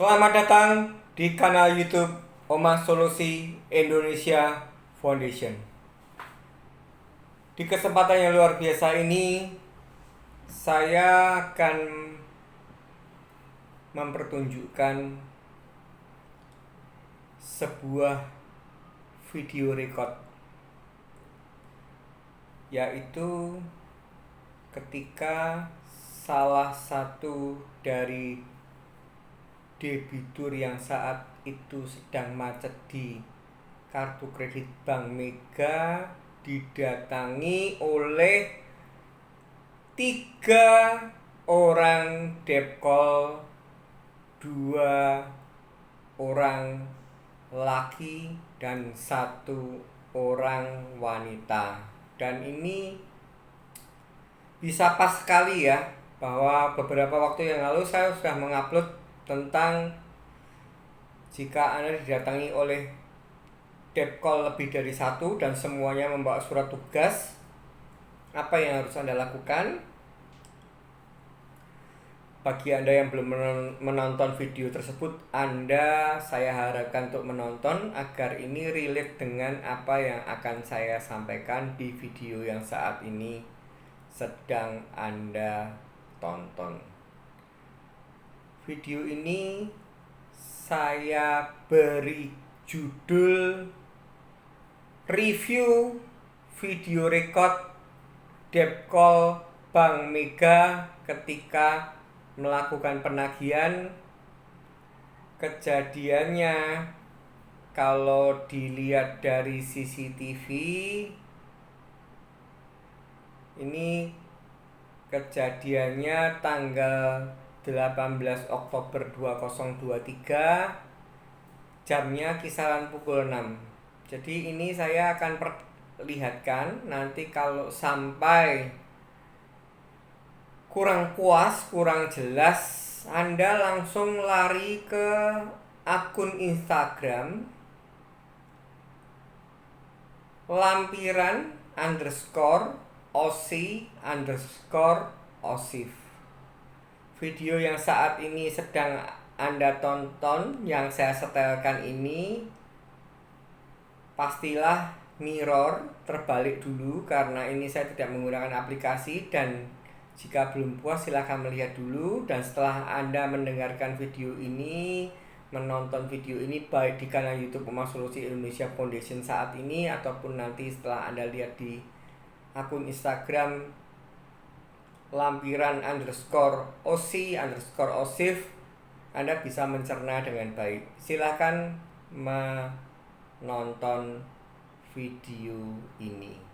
Selamat datang di kanal YouTube Oma Solusi Indonesia Foundation. Di kesempatan yang luar biasa ini, saya akan mempertunjukkan sebuah video record, yaitu ketika salah satu dari debitur yang saat itu sedang macet di kartu kredit Bank Mega didatangi oleh 3 orang debt call, 2 orang laki dan 1 orang wanita. Dan ini bisa pas sekali ya, bahwa beberapa waktu yang lalu saya sudah mengupload tentang jika Anda didatangi oleh debt call lebih dari 1 dan semuanya membawa surat tugas, apa yang harus Anda lakukan. Bagi Anda yang belum menonton video tersebut, saya harapkan untuk menonton agar ini relate dengan apa yang akan saya sampaikan di video yang saat ini sedang Anda tonton. Video ini saya beri judul review video record debt call Bank Mega ketika melakukan penagihan. Kejadiannya, kalau dilihat dari CCTV, ini kejadiannya tanggal 18 Oktober 2023, jamnya kisaran pukul 6. Jadi ini saya akan perlihatkan. Nanti kalau sampai kurang puas, kurang jelas, Anda langsung lari ke akun Instagram lampiran_oc_osif. Video yang saat ini sedang Anda tonton, yang saya setelkan ini, pastilah mirror terbalik dulu karena ini saya tidak menggunakan aplikasi. Dan jika belum puas, silahkan melihat dulu. Dan setelah Anda mendengarkan video ini, menonton video ini baik di kanal YouTube Oma Solusi Indonesia Foundation saat ini, ataupun nanti setelah Anda lihat di akun Instagram lampiran_oc_osif, Anda bisa mencerna dengan baik. Silahkan menonton video ini.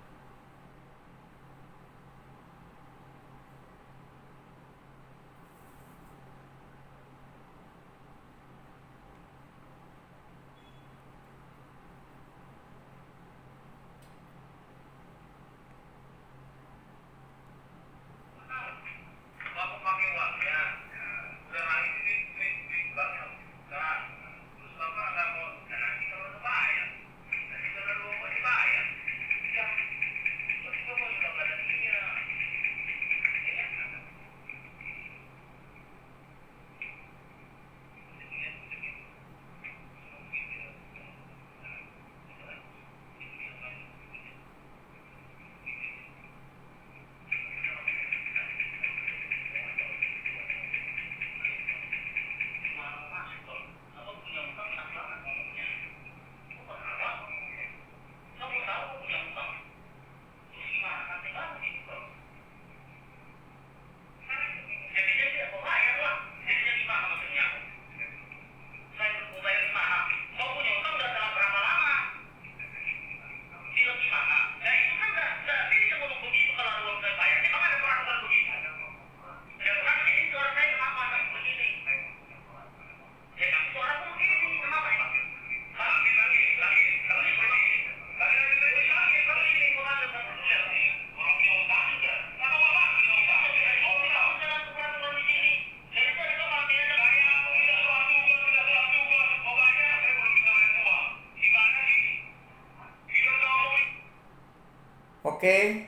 Oke,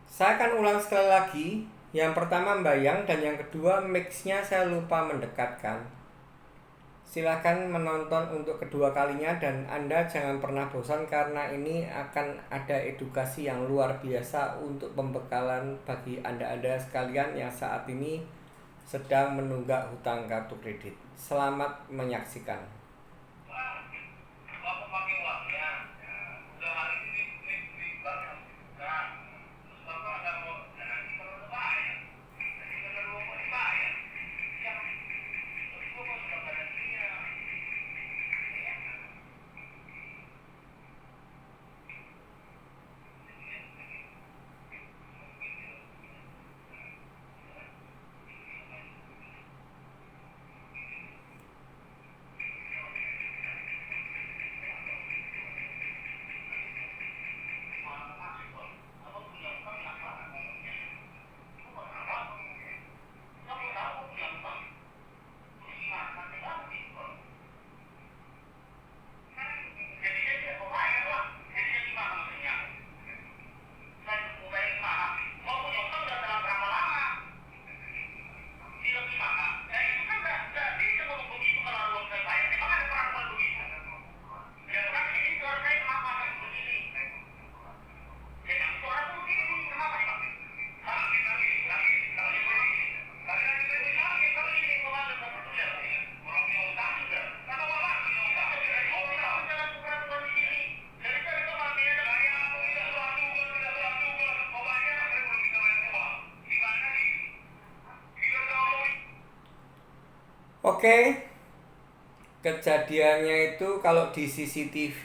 saya akan ulang sekali lagi. Yang pertama membayang, dan yang kedua mix-nya saya lupa mendekatkan. Silakan menonton untuk kedua kalinya dan Anda jangan pernah bosan karena ini akan ada edukasi yang luar biasa untuk pembekalan bagi Anda-Anda sekalian yang saat ini sedang menunggak hutang kartu kredit. Selamat menyaksikan. Oke, kejadiannya itu kalau di CCTV,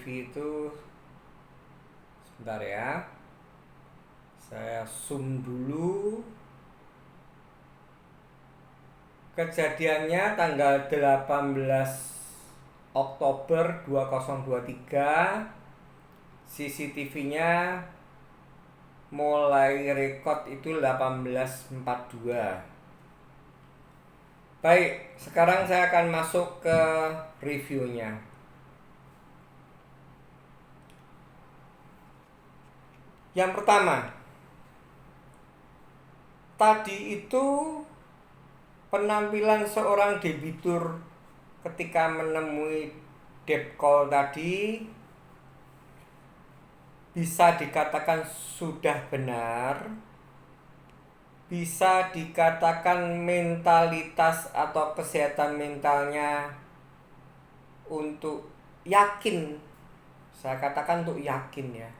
itu sebentar ya, saya zoom dulu. Kejadiannya tanggal 18 Oktober 2023, CCTV-nya mulai record itu 18.42. Baik, sekarang saya akan masuk ke reviewnya. Yang pertama, tadi itu penampilan seorang debitur ketika menemui debt call tadi bisa dikatakan sudah benar, bisa dikatakan mentalitas atau kesehatan mentalnya untuk yakin, saya katakan untuk yakin ya,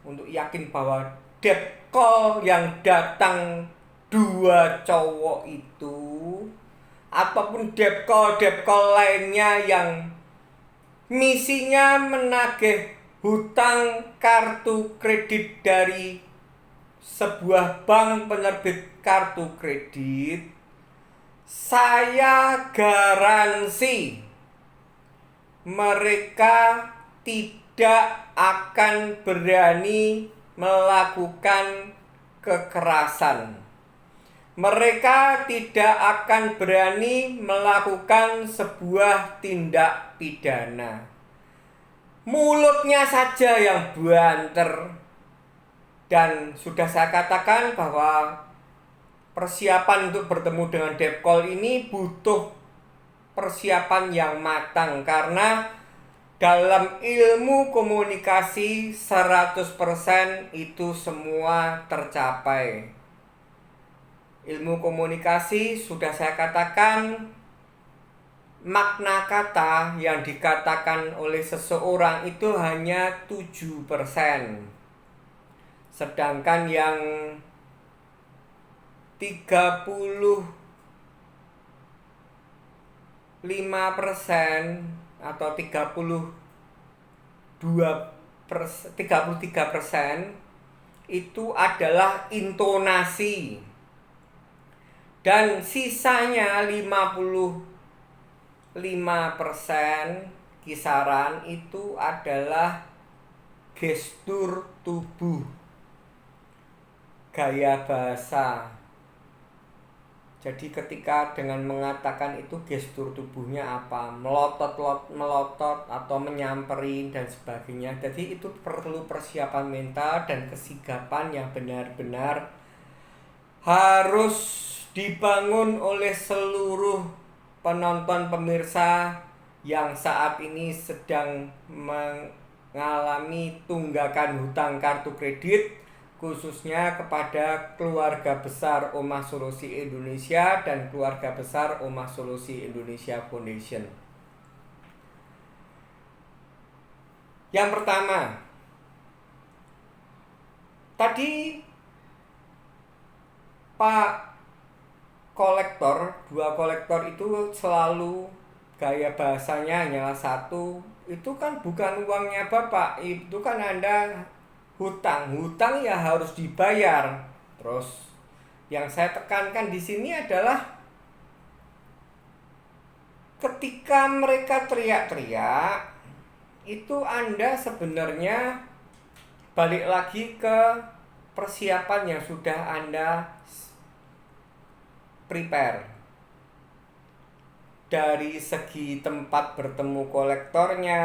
untuk yakin bahwa debt call yang datang 2 cowok itu ataupun debt call lainnya yang misinya menagih hutang kartu kredit dari sebuah bank penerbit kartu kredit, saya garansi mereka tidak akan berani melakukan kekerasan. Mereka tidak akan berani melakukan sebuah tindak pidana. Mulutnya saja yang banter. Dan sudah saya katakan bahwa persiapan untuk bertemu dengan debt call ini butuh persiapan yang matang, karena dalam ilmu komunikasi 100% itu semua tercapai. Ilmu komunikasi sudah saya katakan, makna kata yang dikatakan oleh seseorang itu hanya 7%. Sedangkan yang 35% atau 33% itu adalah intonasi. Dan sisanya 55% kisaran itu adalah gestur tubuh, gaya bahasa. Jadi ketika dengan mengatakan itu gestur tubuhnya apa, melotot atau menyamperin dan sebagainya. Jadi itu perlu persiapan mental dan kesigapan yang benar-benar harus dibangun oleh seluruh penonton pemirsa yang saat ini sedang mengalami tunggakan hutang kartu kredit, khususnya kepada keluarga besar Omah Solusi Indonesia dan keluarga besar Omah Solusi Indonesia Foundation. Yang pertama, tadi Pak kolektor, dua kolektor itu selalu gaya bahasanya hanyalah satu. Itu kan bukan uangnya Bapak, itu kan Anda hutang. Hutang ya harus dibayar. Terus yang saya tekankan di sini adalah ketika mereka teriak-teriak, itu Anda sebenarnya balik lagi ke persiapan yang sudah Anda prepare. Dari segi tempat bertemu kolektornya,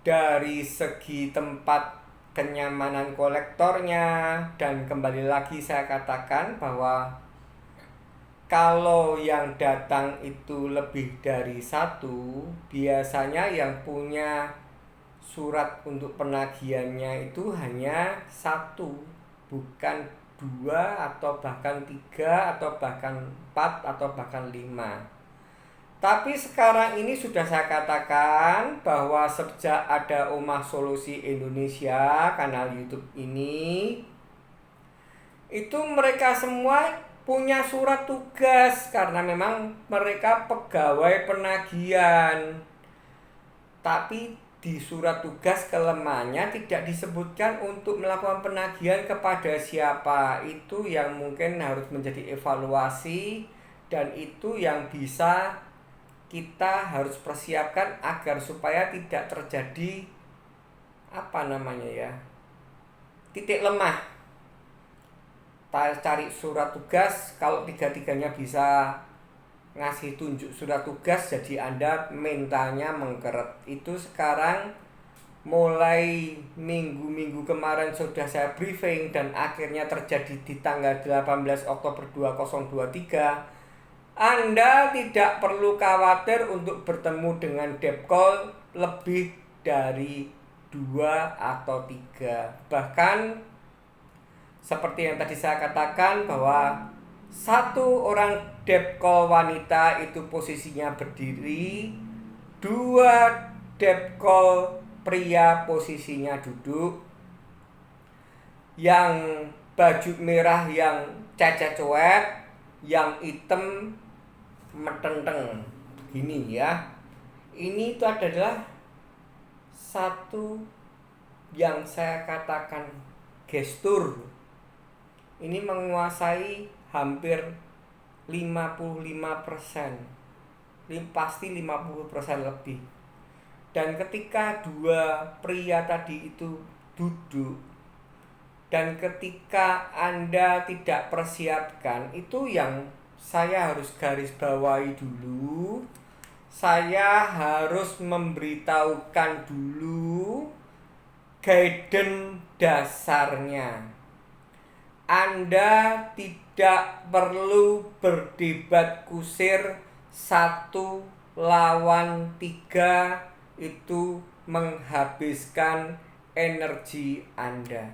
dari segi tempat kenyamanan kolektornya, dan kembali lagi saya katakan bahwa kalau yang datang itu lebih dari satu, biasanya yang punya surat untuk penagihannya itu hanya satu, bukan dua atau bahkan tiga atau bahkan empat atau bahkan lima. Tapi sekarang ini sudah saya katakan bahwa sejak ada Omah Solusi Indonesia, kanal YouTube ini, itu mereka semua punya surat tugas karena memang mereka pegawai penagihan. Tapi di surat tugas kelemahannya tidak disebutkan untuk melakukan penagihan kepada siapa. Itu yang mungkin harus menjadi evaluasi, dan itu yang bisa kita harus persiapkan agar supaya tidak terjadi titik lemah. Cari surat tugas, kalau tiga-tiganya bisa ngasih tunjuk surat tugas, jadi Anda mintanya mengkeret. Itu sekarang mulai minggu-minggu kemarin sudah saya briefing dan akhirnya terjadi di tanggal 18 Oktober 2023. Anda tidak perlu khawatir untuk bertemu dengan Depkol lebih dari 2 atau 3. Bahkan seperti yang tadi saya katakan bahwa satu orang Depkol wanita itu posisinya berdiri, 2 Depkol pria posisinya duduk, yang baju merah yang cecet-cuek, yang hitam metenteng gini ya. Ini itu adalah satu yang saya katakan gestur. Ini menguasai hampir 55%. Pasti 50% lebih. Dan ketika dua pria tadi itu duduk, dan ketika Anda tidak persiapkan, itu yang saya harus garis bawahi dulu. Saya harus memberitahukan dulu guidance dasarnya. Anda tidak perlu berdebat kusir 1 lawan 3, itu menghabiskan energi Anda.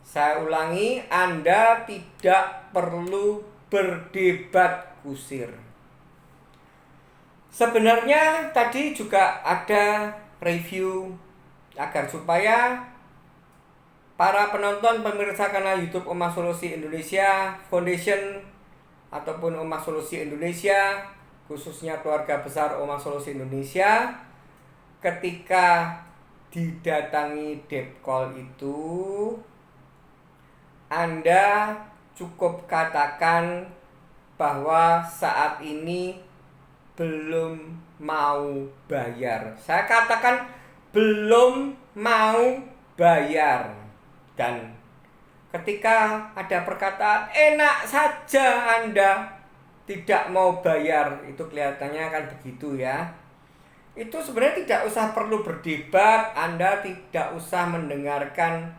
Saya ulangi, Anda tidak perlu berdebat kusir. Sebenarnya tadi juga ada review agar supaya para penonton pemirsa kanal YouTube Omah Solusi Indonesia Foundation ataupun Omah Solusi Indonesia, khususnya keluarga besar Omah Solusi Indonesia, ketika didatangi Depkol itu, Anda cukup katakan bahwa saat ini belum mau bayar. Saya katakan belum mau bayar. Dan ketika ada perkataan enak saja Anda tidak mau bayar, itu kelihatannya kan begitu ya. Itu sebenarnya tidak usah perlu berdebat, Anda tidak usah mendengarkan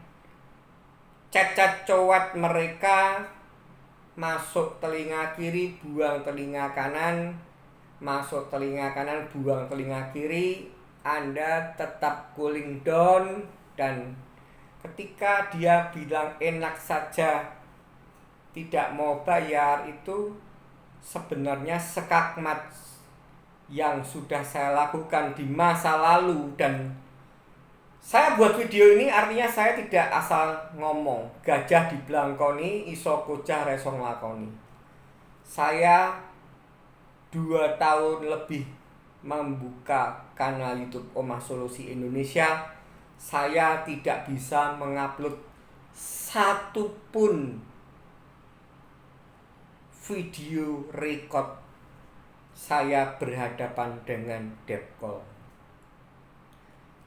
cacat cowat mereka masuk telinga kiri, buang telinga kanan, masuk telinga kanan, buang telinga kiri. Anda tetap cooling down, dan ketika dia bilang enak saja tidak mau bayar, itu sebenarnya skakmat yang sudah saya lakukan di masa lalu. Dan saya buat video ini artinya saya tidak asal ngomong. Gajah diblangkoni, iso kocah reso nglakoni. Saya 2 tahun lebih membuka kanal YouTube Omah Solusi Indonesia. Saya tidak bisa mengupload satupun video record saya berhadapan dengan debt call.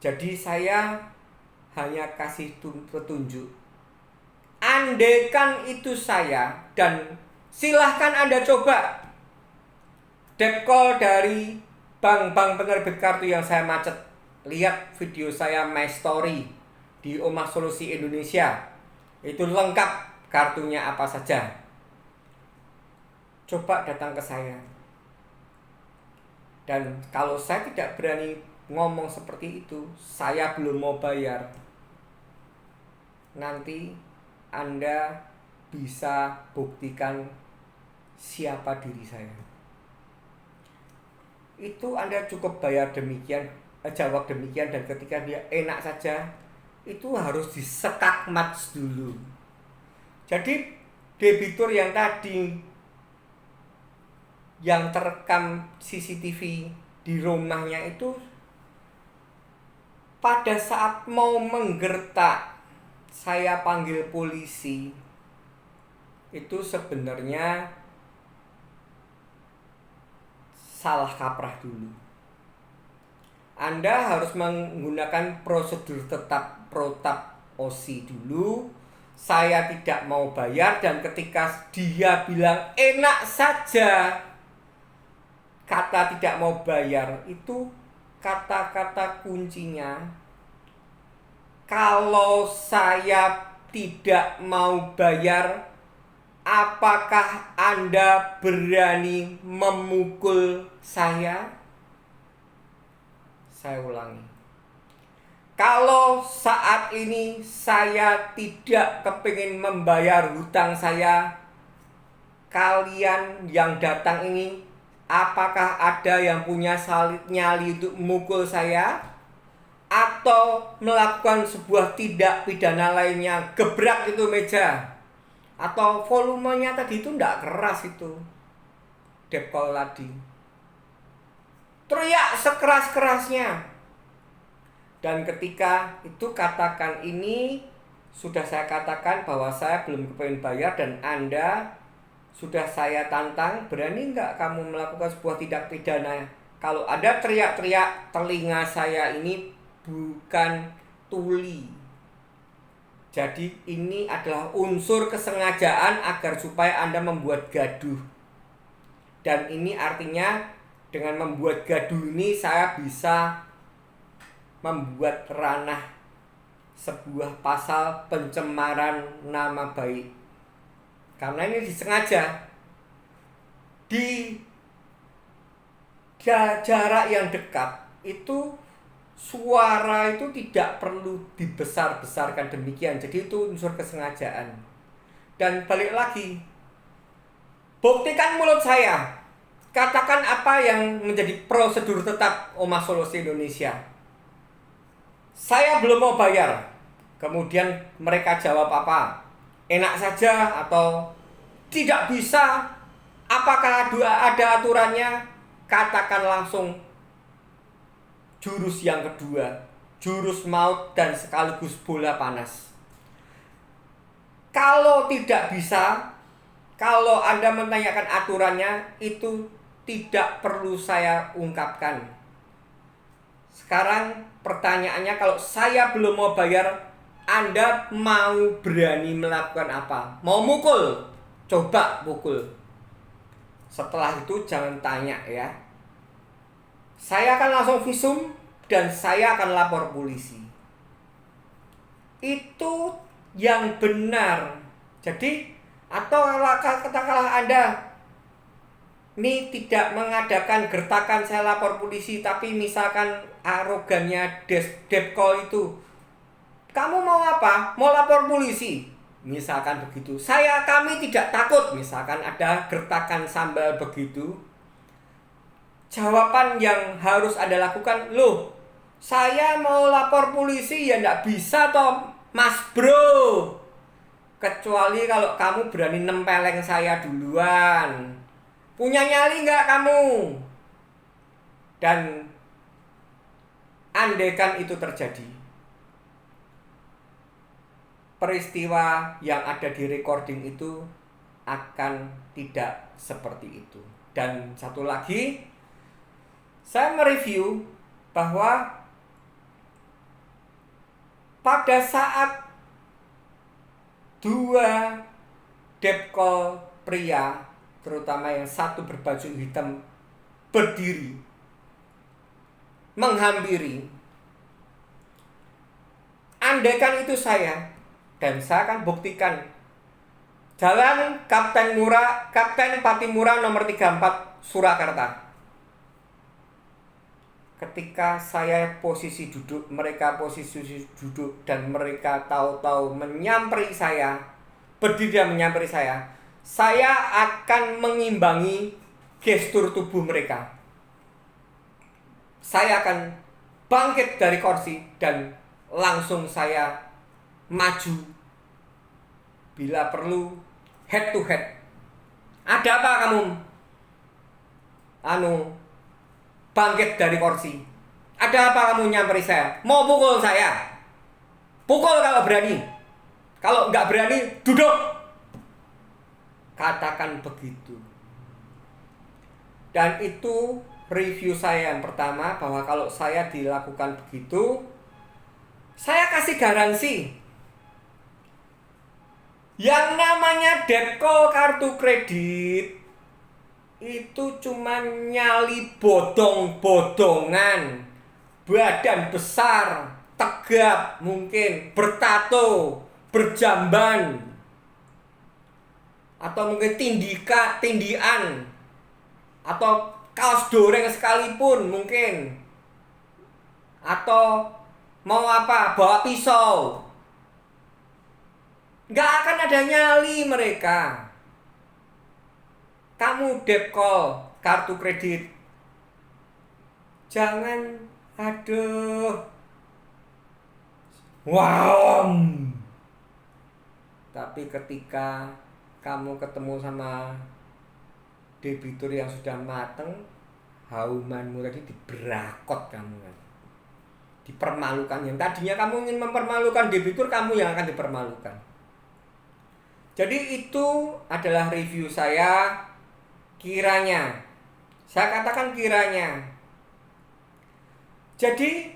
Jadi saya hanya kasih petunjuk. Andaikan itu saya, dan silahkan Anda coba debt call dari bank-bank penerbit kartu yang saya macet. Lihat video saya My Story di Omah Solusi Indonesia. Itu lengkap kartunya apa saja. Coba datang ke saya. Dan kalau saya tidak berani ngomong seperti itu, saya belum mau bayar, nanti Anda bisa buktikan siapa diri saya. Itu Anda cukup bayar demikian, jawab demikian, dan ketika dia enak saja, itu harus disekakmat dulu. Jadi debitur yang tadi yang terekam CCTV di rumahnya itu, pada saat mau menggertak saya panggil polisi, itu sebenarnya salah kaprah dulu. Anda harus menggunakan prosedur tetap protap OSI dulu. Saya tidak mau bayar, dan ketika dia bilang enak saja, kata tidak mau bayar itu kata-kata kuncinya. Kalau saya tidak mau bayar, apakah Anda berani memukul saya? Saya ulangi. Kalau saat ini saya tidak kepingin membayar hutang saya, kalian yang datang ini, apakah ada yang punya nyali untuk memukul saya? Atau melakukan sebuah tindak pidana lainnya, gebrak itu meja? Atau volumenya tadi itu tidak keras itu, debt call tadi, teriak sekeras-kerasnya. Dan ketika itu katakan ini, sudah saya katakan bahwa saya belum kepingin bayar, dan Anda sudah saya tantang, berani nggak kamu melakukan sebuah tindak pidana? Kalau ada teriak-teriak, telinga saya ini bukan tuli. Jadi ini adalah unsur kesengajaan agar supaya Anda membuat gaduh. Dan ini artinya dengan membuat gaduh ini saya bisa membuat ranah sebuah pasal pencemaran nama baik. Karena ini disengaja. Di jarak yang dekat itu suara itu tidak perlu dibesar-besarkan demikian. Jadi itu unsur kesengajaan. Dan balik lagi, buktikan mulut saya. Katakan apa yang menjadi prosedur tetap Omah Solusi Indonesia. Saya belum mau bayar. Kemudian mereka jawab apa? Enak saja atau tidak bisa? Apakah ada aturannya? Katakan langsung jurus yang kedua, jurus maut dan sekaligus bola panas. Kalau tidak bisa, kalau Anda menanyakan aturannya, itu tidak perlu saya ungkapkan. Sekarang pertanyaannya, kalau saya belum mau bayar, Anda mau berani melakukan apa? Mau mukul? Coba pukul. Setelah itu jangan tanya ya. Saya akan langsung visum dan saya akan lapor polisi. Itu yang benar. Jadi atau katakanlah Anda ini tidak mengadakan gertakan saya lapor polisi, tapi misalkan arogannya Depkol itu, kamu mau apa? Mau lapor polisi? Misalkan begitu. Kami tidak takut. Misalkan ada gertakan sambal begitu. Jawaban yang harus Anda lakukan, loh, saya mau lapor polisi ya nggak bisa toh, Mas Bro. Kecuali kalau kamu berani nempeleng saya duluan. Punya nyali nggak kamu? Dan andaikan itu terjadi, peristiwa yang ada di recording itu akan tidak seperti itu. Dan satu lagi, saya mereview bahwa pada saat dua Depkol pria, terutama yang satu berbaju hitam, berdiri menghampiri, andaikan itu saya, dan saya akan buktikan. Jalan Kapten Patimura nomor 34 Surakarta. Ketika saya posisi duduk, mereka posisi duduk, dan mereka tahu-tahu menyamperi saya, berdiri dan menyamperi saya akan mengimbangi gestur tubuh mereka. Saya akan bangkit dari kursi dan langsung saya maju. Bila perlu head to head. Ada apa kamu? Bangkit dari kursi. Ada apa kamu nyamperi saya? Mau pukul saya? Pukul kalau berani. Kalau nggak berani, duduk. Katakan begitu. Dan itu review saya yang pertama, bahwa kalau saya dilakukan begitu, saya kasih garansi. Yang namanya Depkol kartu kredit itu cuma nyali bodong-bodongan, badan besar, tegap mungkin, bertato, berjamban, atau mungkin tindian, atau kaos doreng sekalipun mungkin, atau mau apa, bawa pisau. Nggak akan ada nyali mereka. Kamu Depkol kartu kredit, jangan, aduh, wow. Tapi ketika kamu ketemu sama debitur yang sudah mateng, haumanmu tadi diberakot kamu kan. Dipermalukan. Yang tadinya kamu ingin mempermalukan debitur, kamu yang akan dipermalukan. Jadi itu adalah review saya. Kiranya, saya katakan kiranya. Jadi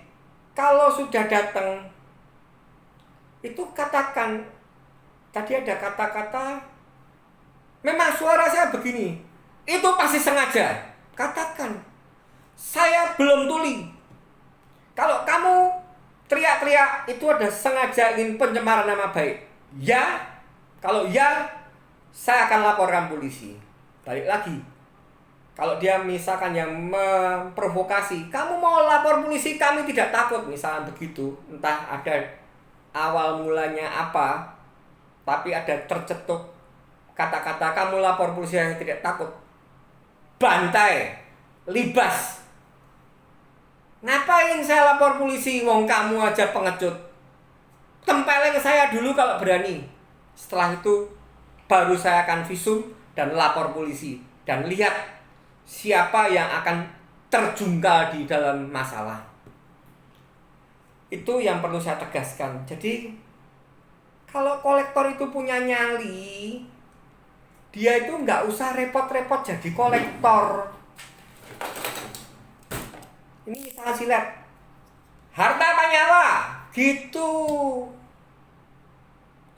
kalau sudah datang, itu katakan, tadi ada kata-kata, memang suara saya begini, itu pasti sengaja. Katakan, saya belum tuli. Kalau kamu teriak-teriak, itu ada sengaja ingin pencemaran nama baik. Ya, kalau ya, saya akan laporkan polisi. Balik lagi, kalau dia misalkan yang memprovokasi, kamu mau lapor polisi, kami tidak takut, misalkan begitu. Entah ada awal mulanya apa, tapi ada tercetuk kata-kata, kamu lapor polisi, yang tidak takut. Bantai, libas. Ngapain saya lapor polisi, wong kamu aja pengecut. Tempeleng saya dulu kalau berani. Setelah itu baru saya akan visum dan lapor polisi, dan lihat siapa yang akan terjungkal di dalam masalah. Itu yang perlu saya tegaskan. Jadi kalau kolektor itu punya nyali, dia itu nggak usah repot-repot jadi kolektor. Ini misalnya silet, harta apa nyawa, gitu.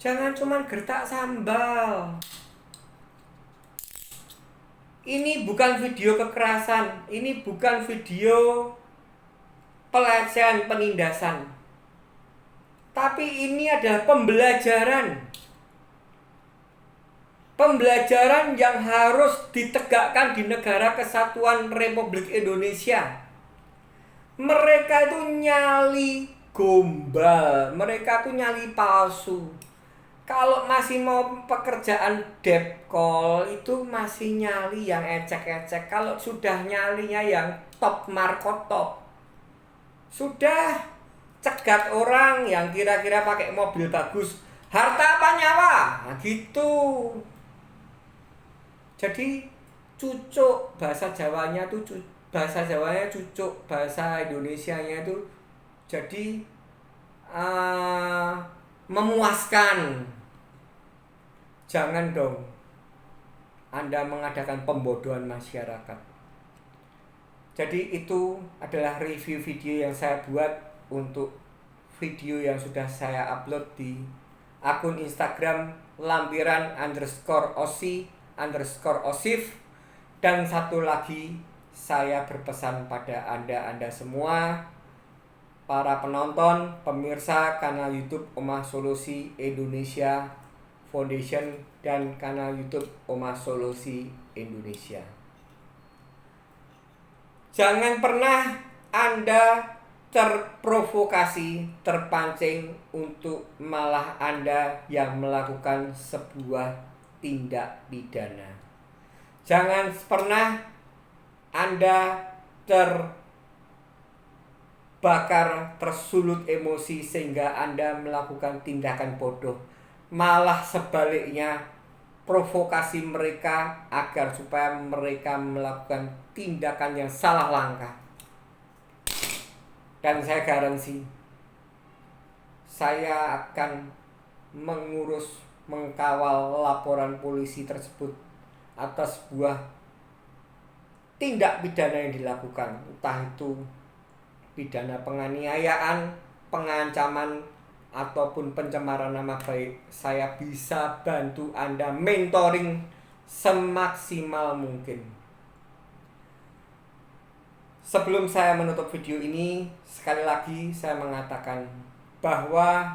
Jangan cuma gertak sambal. Ini bukan video kekerasan, ini bukan video pelecehan penindasan. Tapi ini adalah pembelajaran. Pembelajaran yang harus ditegakkan di Negara Kesatuan Republik Indonesia. Mereka itu nyali gombal, mereka itu nyali palsu. Kalau masih mau pekerjaan debt call itu masih nyali yang ecek-ecek. Kalau sudah nyalinya yang top markot top, sudah cegat orang yang kira-kira pakai mobil bagus, harta apa nyawa, nah, gitu. Jadi cucuk, bahasa Jawanya tuh bahasa Jawanya cucuk, bahasa Indonesianya itu jadi memuaskan. Jangan dong Anda mengadakan pembodohan masyarakat. Jadi itu adalah review video yang saya buat untuk video yang sudah saya upload di akun Instagram lampiran_osi_osif. Dan satu lagi, saya berpesan pada Anda semua, para penonton, pemirsa kanal YouTube Omah Solusi Indonesia Foundation dan kanal YouTube Omah Solusi Indonesia. Jangan pernah Anda terprovokasi, terpancing untuk malah Anda yang melakukan sebuah tindak pidana. Jangan pernah Anda terbakar, tersulut emosi sehingga Anda melakukan tindakan bodoh. Malah sebaliknya, provokasi mereka agar supaya mereka melakukan tindakan yang salah langkah. Dan saya garansi, saya akan mengkawal laporan polisi tersebut atas sebuah tindak pidana yang dilakukan, entah itu pidana penganiayaan, pengancaman, ataupun pencemaran nama baik. Saya bisa bantu Anda mentoring semaksimal mungkin. Sebelum saya menutup video ini, sekali lagi saya mengatakan bahwa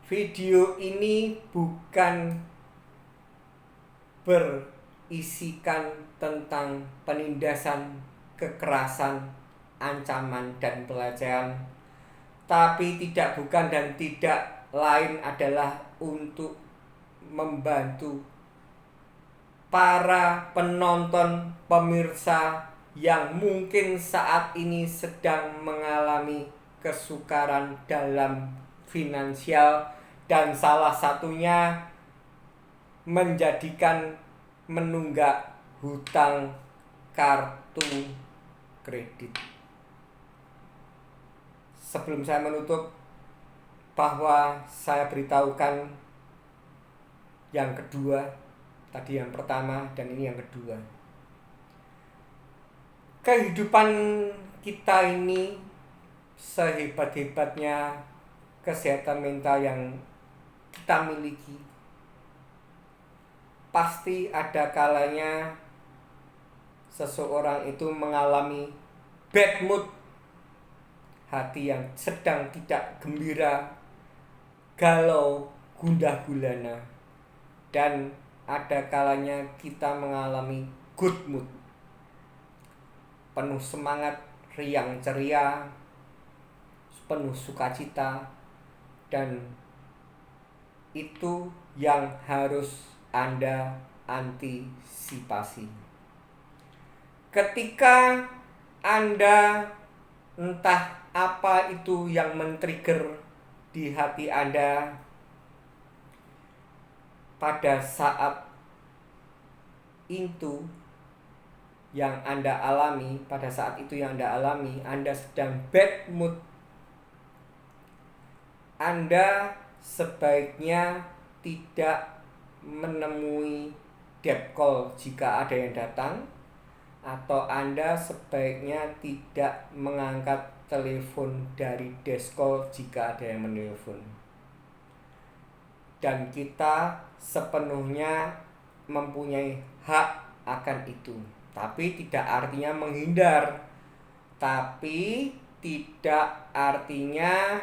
video ini bukan berisikan tentang penindasan, kekerasan, ancaman, dan pelecehan, tapi bukan dan tidak lain adalah untuk membantu para penonton, pemirsa yang mungkin saat ini sedang mengalami kesukaran dalam finansial, dan salah satunya menunggak hutang kartu kredit. Sebelum saya menutup, bahwa saya beritahukan yang kedua, tadi yang pertama dan ini yang kedua. Kehidupan kita ini, sehebat-hebatnya kesehatan mental yang kita miliki, pasti ada kalanya seseorang itu mengalami bad mood, hati yang sedang tidak gembira, galau, gundah gulana. Dan ada kalanya kita mengalami good mood, penuh semangat, riang ceria, penuh sukacita. Dan itu yang harus Anda antisipasi. Ketika Anda entah apa itu yang men-trigger di hati Anda pada saat itu yang Anda alami, Anda sedang bad mood, Anda sebaiknya tidak menemui debt call jika ada yang datang, atau Anda sebaiknya tidak mengangkat telepon dari desk call jika ada yang menelpon. Dan kita sepenuhnya mempunyai hak akan itu. Tapi tidak artinya menghindar, tapi tidak artinya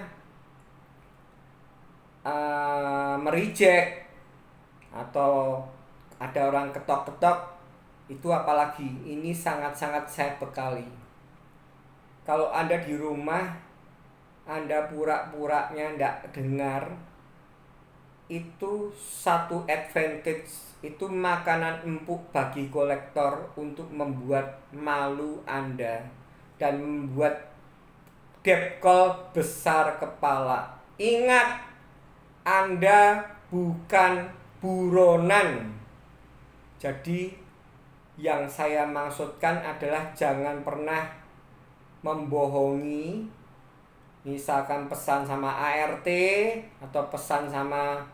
mereject atau ada orang ketok-ketok, itu apalagi ini sangat-sangat saya bekali. Kalau Anda di rumah, Anda pura-puranya nggak dengar, itu satu advantage, itu makanan empuk bagi kolektor untuk membuat malu Anda dan membuat debt call besar kepala. Ingat, Anda bukan buronan. Jadi yang saya maksudkan adalah jangan pernah membohongi. Misalkan pesan sama ART atau pesan sama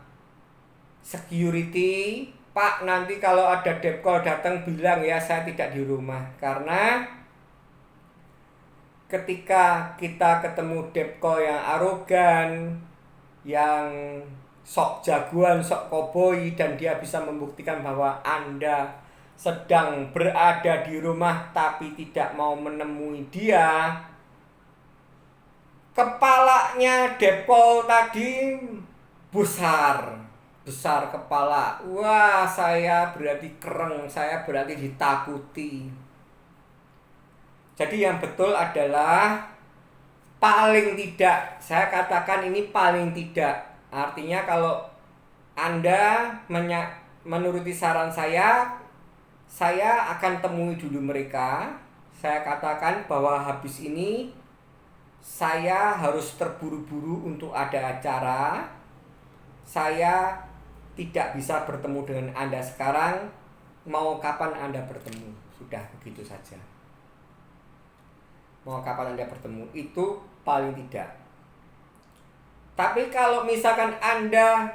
security, Pak, nanti kalau ada debt call datang bilang ya saya tidak di rumah. Karena ketika kita ketemu debt call yang arogan, yang sok jagoan, sok koboi, dan dia bisa membuktikan bahwa Anda sedang berada di rumah tapi tidak mau menemui dia, kepalanya Depol tadi besar kepala. Wah, saya berarti kereng, saya berarti ditakuti. Jadi yang betul adalah paling tidak, saya katakan ini paling tidak. Artinya kalau Anda menuruti saran saya akan temui dulu mereka. Saya katakan bahwa habis ini saya harus terburu-buru untuk ada acara. Saya tidak bisa bertemu dengan Anda sekarang. Mau kapan Anda bertemu? Sudah begitu saja. Mau kapan Anda bertemu? Itu paling tidak. Tapi kalau misalkan Anda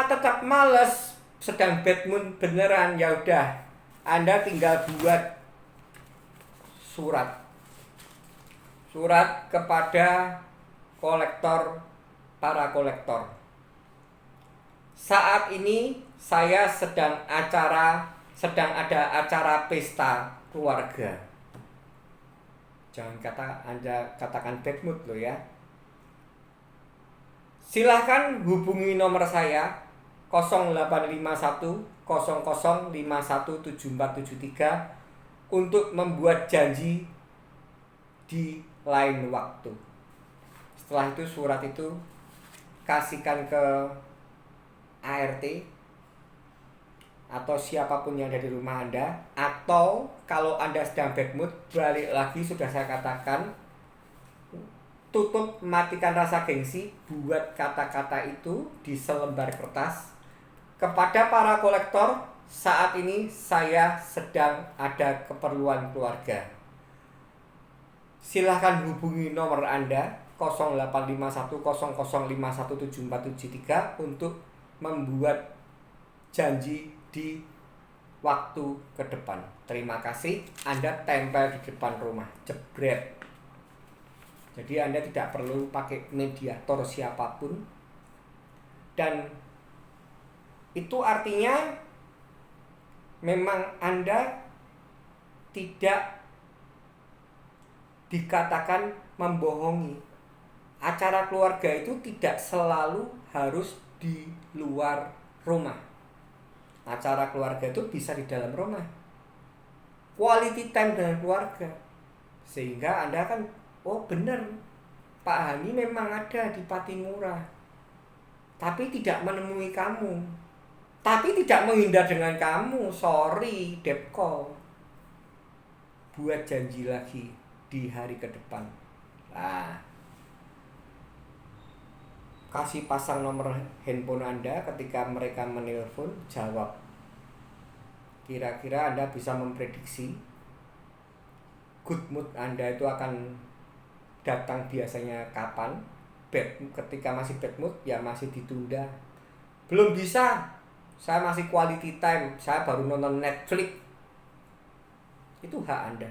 tetap males, sedang bad mood beneran, ya udah, Anda tinggal buat surat kepada para kolektor. Saat ini saya sedang ada acara pesta keluarga. Jangan Anda katakan bad mood loh ya. Silahkan hubungi nomor saya 0851 00 517473 untuk membuat janji di lain waktu. Setelah itu surat itu kasihkan ke ART atau siapapun yang ada di rumah Anda. Atau kalau Anda sedang bad mood, balik lagi, sudah saya katakan, tutup, matikan rasa gengsi, buat kata-kata itu di selembar kertas. Kepada para kolektor, saat ini saya sedang ada keperluan keluarga. Silahkan hubungi nomor Anda 0851 00 517473 untuk membuat janji di waktu ke depan. Terima kasih. Anda tempel di depan rumah, jebret. Jadi Anda tidak perlu pakai mediator siapapun. Dan itu artinya memang Anda tidak dikatakan membohongi. Acara keluarga itu tidak selalu harus di luar rumah. Acara keluarga itu bisa di dalam rumah. Quality time dengan keluarga. Sehingga Anda kan, oh benar, Pak Hani memang ada di Patimura, tapi tidak menemui kamu, tapi tidak menghindar dengan kamu. Sorry, debt call. Buat janji lagi di hari ke depan. Nah, kasih pasang nomor handphone Anda ketika mereka menelpon, jawab. Kira-kira Anda bisa memprediksi good mood Anda itu akan datang biasanya kapan. Ketika masih bad mood, ya masih ditunda. Belum bisa, saya masih quality time, saya baru nonton Netflix. Itu hak Anda.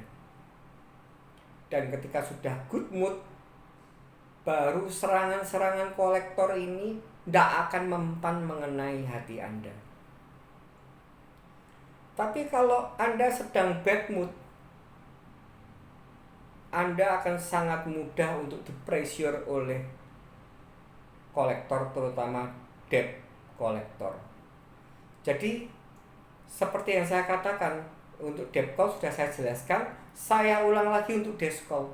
Dan ketika sudah good mood, baru serangan-serangan kolektor ini tidak akan mempan mengenai hati Anda. Tapi kalau Anda sedang bad mood, Anda akan sangat mudah untuk di-pressure oleh kolektor, terutama debt collector. Jadi seperti yang saya katakan, untuk debt call sudah saya jelaskan, saya ulang lagi untuk debt call.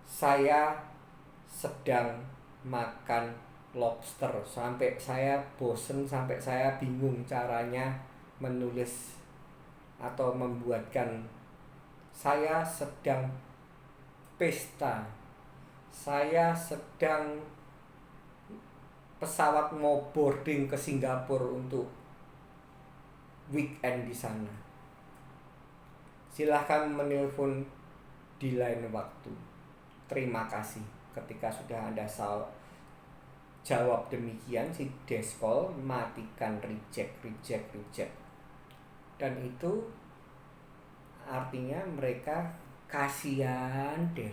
Saya sedang makan lobster sampai saya bosen, sampai saya bingung caranya menulis atau membuatkan. Saya sedang pesta, saya sedang pesawat mau boarding ke Singapura untuk weekend di sana. Silahkan menelpon di lain waktu. Terima kasih. Ketika sudah Anda jawab demikian, si deskol matikan reject. Dan itu artinya mereka kasihan deh.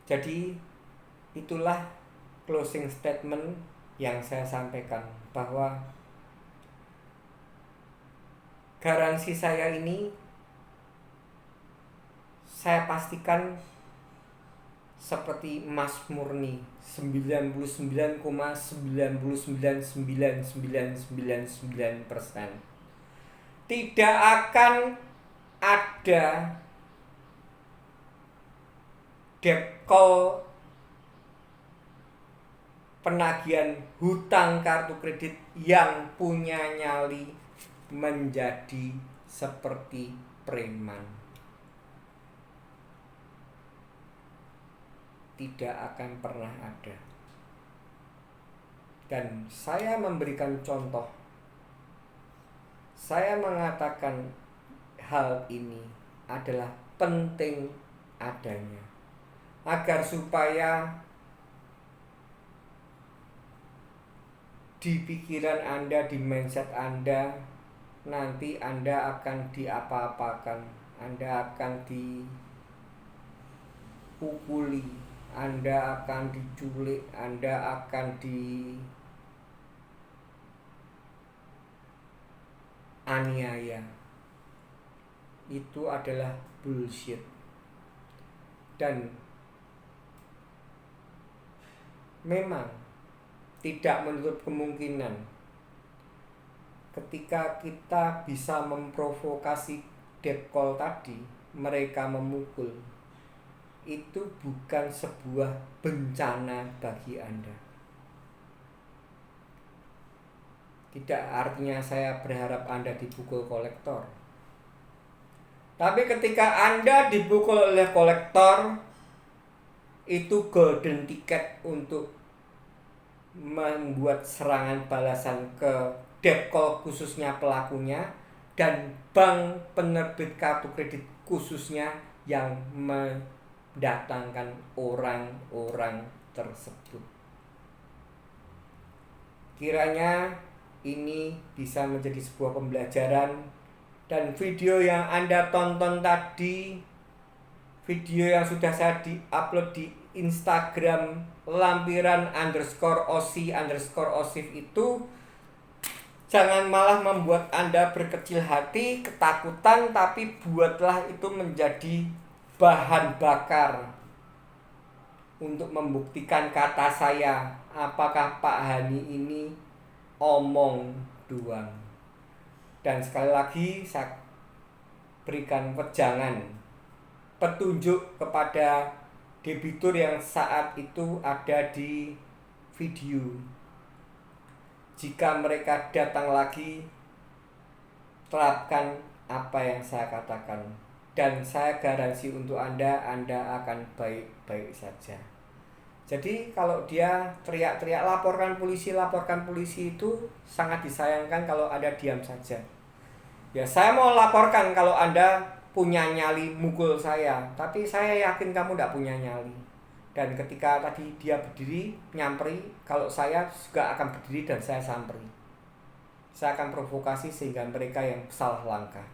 Jadi itulah closing statement yang saya sampaikan, bahwa garansi saya ini saya pastikan seperti emas murni, 99,99999%. Tidak akan ada debt call, penagihan hutang kartu kredit yang punya nyali menjadi seperti preman. Tidak akan pernah ada. Dan saya memberikan contoh. Saya mengatakan hal ini adalah penting adanya, agar supaya di pikiran Anda, di mindset Anda, nanti Anda akan diapa-apakan, Anda akan dipukuli, Anda akan diculik, Anda akan dianiaya. Itu adalah bullshit. Dan memang tidak menutup kemungkinan ketika kita bisa memprovokasi debt call tadi, mereka memukul, itu bukan sebuah bencana bagi Anda. Tidak artinya saya berharap Anda dipukul kolektor. Tapi ketika Anda dipukul oleh kolektor, itu golden ticket untuk membuat serangan balasan ke debt call khususnya pelakunya, dan bank penerbit kartu kredit khususnya yang mendatangkan orang-orang tersebut. Kiranya ini bisa menjadi sebuah pembelajaran, dan video yang Anda tonton tadi, video yang sudah saya di-upload di Instagram lampiran_osi_osif itu, jangan malah membuat Anda berkecil hati, ketakutan, tapi buatlah itu menjadi bahan bakar untuk membuktikan kata saya, apakah Pak Hani ini omong doang. Dan sekali lagi saya berikan wejangan, petunjuk kepada debitur yang saat itu ada di video. Jika mereka datang lagi, terapkan apa yang saya katakan, dan saya garansi untuk Anda akan baik-baik saja. Jadi kalau dia teriak-teriak laporkan polisi itu sangat disayangkan kalau Anda diam saja. Ya, saya mau laporkan kalau Anda punya nyali mukul saya, tapi saya yakin kamu tidak punya nyali. Dan ketika tadi dia berdiri nyamperi, kalau saya juga akan berdiri dan saya samperi. Saya akan provokasi sehingga mereka yang salah langkah.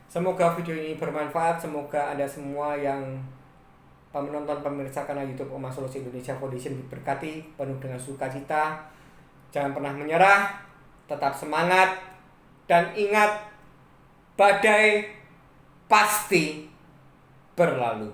Semoga video ini bermanfaat. Semoga Anda semua yang menonton, pemirsa kanal YouTube Oma Solusi Indonesia Foundation diberkati penuh dengan sukacita. Jangan pernah menyerah, tetap semangat, dan ingat, badai pasti berlalu.